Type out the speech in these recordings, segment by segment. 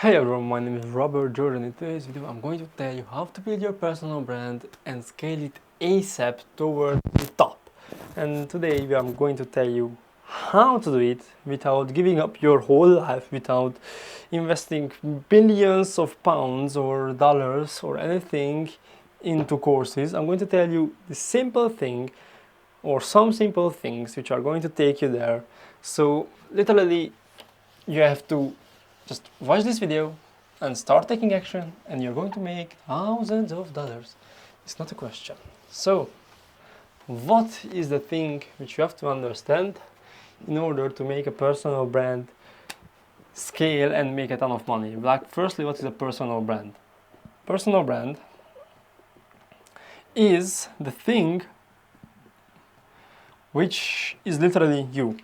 Hey everyone, my name is Robert Jordan. In today's video, I'm going to tell you how to build your personal brand and scale it ASAP toward the top. And today I'm going to tell you how to do it without giving up your whole life, without investing billions of pounds or dollars or anything into courses. I'm going to tell you the simple thing or some simple things which are going to take you there. So literally you have to just watch this video and start taking action, and you're going to make thousands of dollars. It's not a question. So, what is the thing which you have to understand in order to make a personal brand scale and make a ton of money? Like, firstly, what is a personal brand? Personal brand is the thing which is literally you.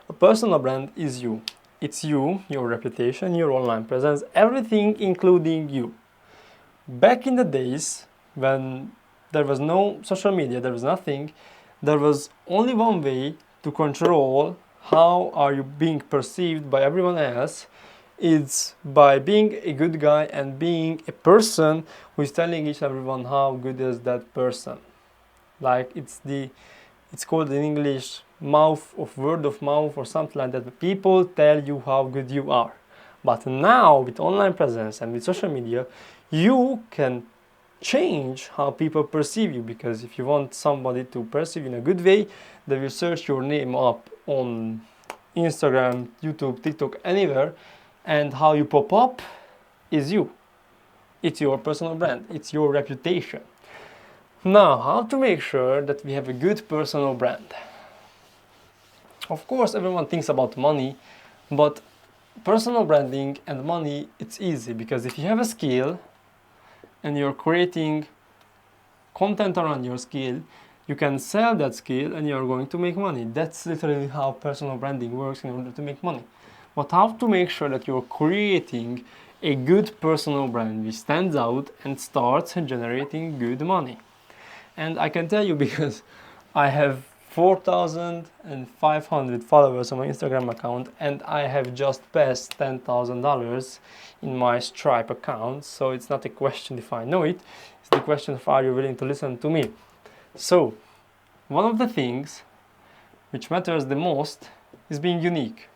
A personal brand is you. It's you, your reputation, your online presence, everything including you. Back in the days when there was no social media, there was nothing, there was only one way to control how are you being perceived by everyone else. It's by being a good guy and being a person who is telling each everyone how good is that person. Like it's called in English word of mouth or something like that. People tell you how good you are. But now with online presence and with social media, you can change how people perceive you, because if you want somebody to perceive you in a good way, they will search your name up on Instagram, YouTube, TikTok, anywhere, and how you pop up is you. It's your personal brand, it's your reputation. Now, how to make sure that we have a good personal brand? Of course, everyone thinks about money, but personal branding and money, it's easy, because if you have a skill and you're creating content around your skill, you can sell that skill and you're going to make money. That's literally how personal branding works in order to make money. But how to make sure that you're creating a good personal brand which stands out and starts generating good money? And I can tell you, because I have 4,500 followers on my Instagram account, and I have just passed $10,000 in my Stripe account. So it's not a question if I know it, it's the question of are you willing to listen to me. So one of the things which matters the most is being unique.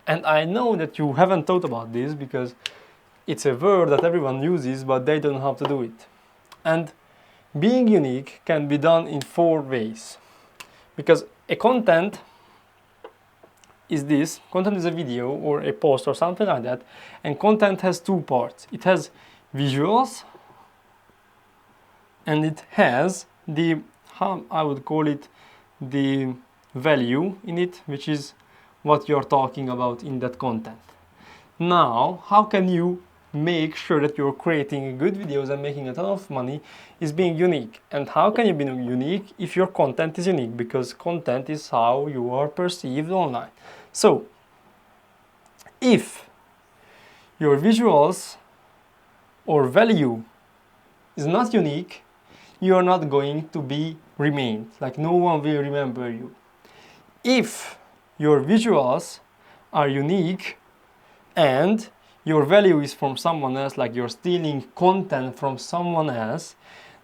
And I know that you haven't thought about this, because it's a word that everyone uses, but they don't know how to do it. And being unique can be done in 4 ways. Because a content is a video or a post or something like that, and content has 2 parts. It has visuals and it has the, how I would call it, the value in it, which is what you're talking about in that content. Now, how can you make sure that you're creating good videos and making a ton of money is being unique? And how can you be unique if your content is unique? Because content is how you are perceived online. So if your visuals or value is not unique, you are not going to be remained. Like, no one will remember you. If your visuals are unique and your value is from someone else, like you're stealing content from someone else,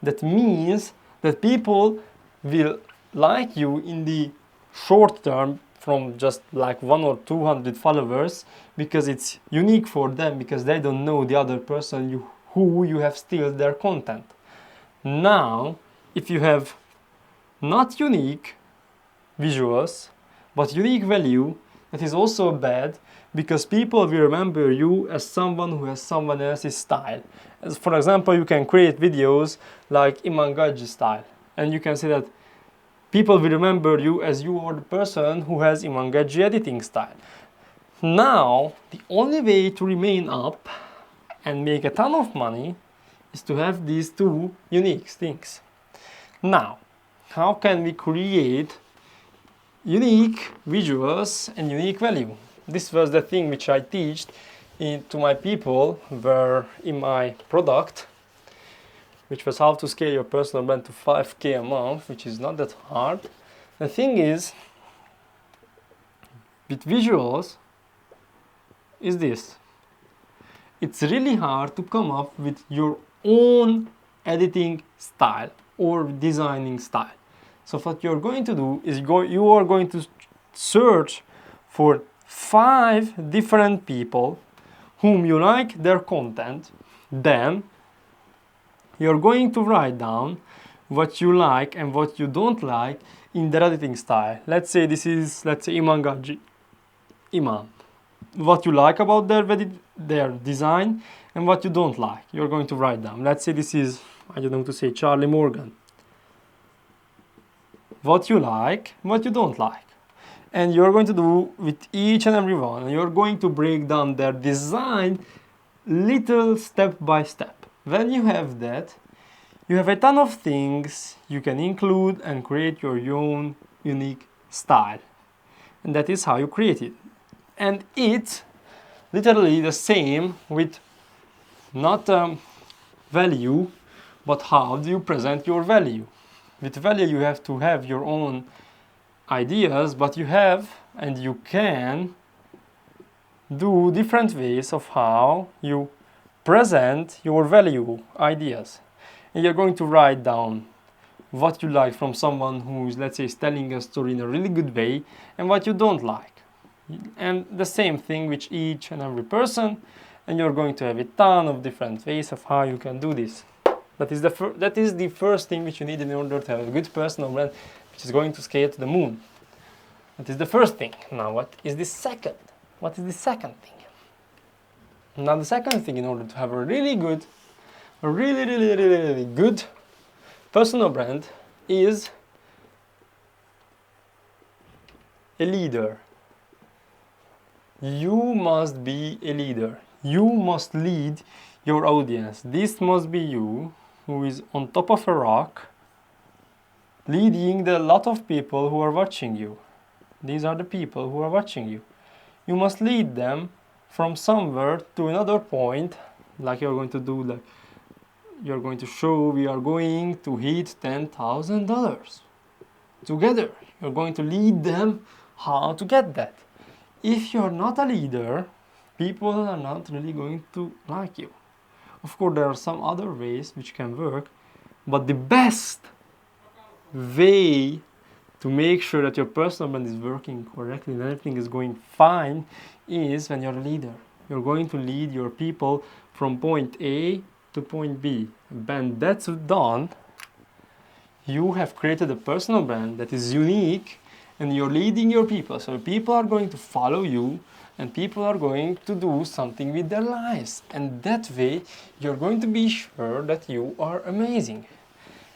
that means that people will like you in the short term from just like 1 or 200 followers, because it's unique for them, because they don't know the other person who you have steal their content. Now, if you have not unique visuals but unique value, that is also bad, because people will remember you as someone who has someone else's style. As for example, you can create videos like Iman Gadzhi style, and you can say that people will remember you as you are the person who has Iman Gadzhi editing style. Now, the only way to remain up and make a ton of money is to have these 2 unique things. Now, how can we create unique visuals and unique value? This was the thing which I teach to my people, where in my product, which was how to scale your personal brand to 5K a month, which is not that hard. The thing is, with visuals, is this. it's really hard to come up with your own editing style or designing style. So what you're going to do is you are going to search for 5 different people whom you like their content. Then you're going to write down what you like and what you don't like in their editing style. Let's say Iman Gaji. Iman. What you like about their design and what you don't like. You're going to write down. Let's say this is, I don't know to say, Charlie Morgan. What you like, what you don't like. And you're going to do with each and every one. And you're going to break down their design little step by step. When you have that, you have a ton of things you can include and create your own unique style. And that is how you create it. And it's literally the same with not value, but how do you present your value. With value you have to have your own ideas, but you have and you can do different ways of how you present your value ideas. And you're going to write down what you like from someone who is, let's say, telling a story in a really good way, and what you don't like. And the same thing with each and every person, and you're going to have a ton of different ways of how you can do this. That is the first thing which you need in order to have a good personal brand, which is going to scale to the moon. That is the first thing. Now, what is the second? What is the second thing? Now, the second thing, in order to have a really good personal brand, is a leader. You must be a leader. You must lead your audience. This must be you who is on top of a rock, leading the lot of people who are watching you. These are the people who are watching you. You must lead them from somewhere to another point, like you're going to do, like you're going to show we are going to hit $10,000 together. You're going to lead them how to get that. If you're not a leader, people are not really going to like you. Of course, there are some other ways which can work, but the best way to make sure that your personal brand is working correctly and everything is going fine is when you're a leader. You're going to lead your people from point A to point B. When that's done, you have created a personal brand that is unique, and you're leading your people. So people are going to follow you, and people are going to do something with their lives. And that way, you're going to be sure that you are amazing.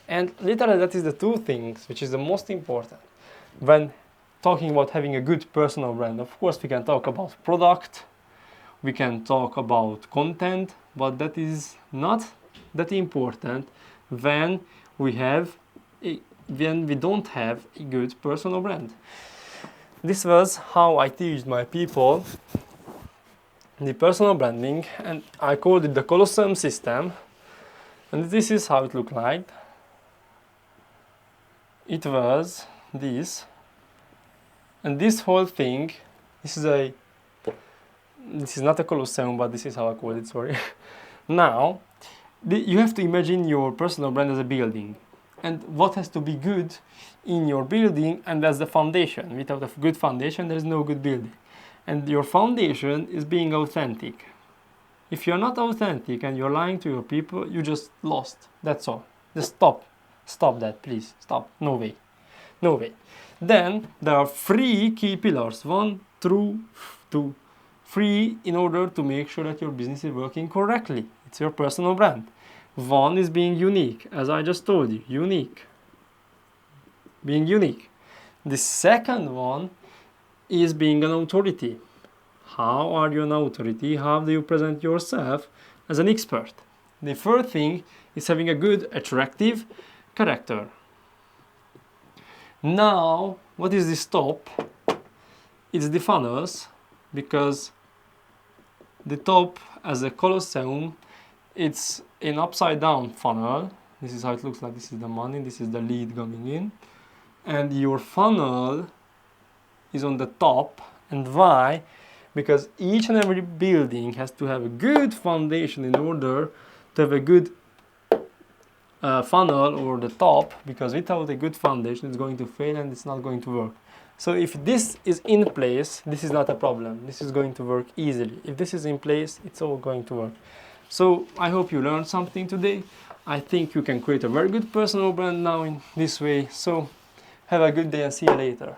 And literally, that is the 2 things which is the most important when talking about having a good personal brand. Of course, we can talk about product, we can talk about content, but that is not that important when we don't have a good personal brand. This was how I teach my people the personal branding, and I called it the Colosseum system. And this is how it looked like. It was this, and this whole thing, this is not a Colosseum, but this is how I call it, sorry. Now, you have to imagine your personal brand as a building, and what has to be good in your building, and that's the foundation. Without a good foundation, there is no good building. And your foundation is being authentic. If you're not authentic and you're lying to your people, you just lost. That's all. Just stop that, please. Stop. No way. Then there are 3 key pillars. 1, 2, 3, in order to make sure that your business is working correctly. It's your personal brand. 1 is being unique, as I just told you. Being unique. The second one is being an authority. How are you an authority? How do you present yourself as an expert? The third thing is having a good, attractive character. Now, what is this top? It's the funnels, because the top, as a Colosseum, it's an upside down funnel. This is how it looks like. This is the money, this is the lead coming in, and your funnel is on the top. And why? because each and every building has to have a good foundation in order to have a good funnel or the top, because without a good foundation it's going to fail and it's not going to work. So if this is in place, this is not a problem. This is going to work easily. If this is in place, it's all going to work. So I hope you learned something today. I think you can create a very good personal brand now in this way. So have a good day and see you later.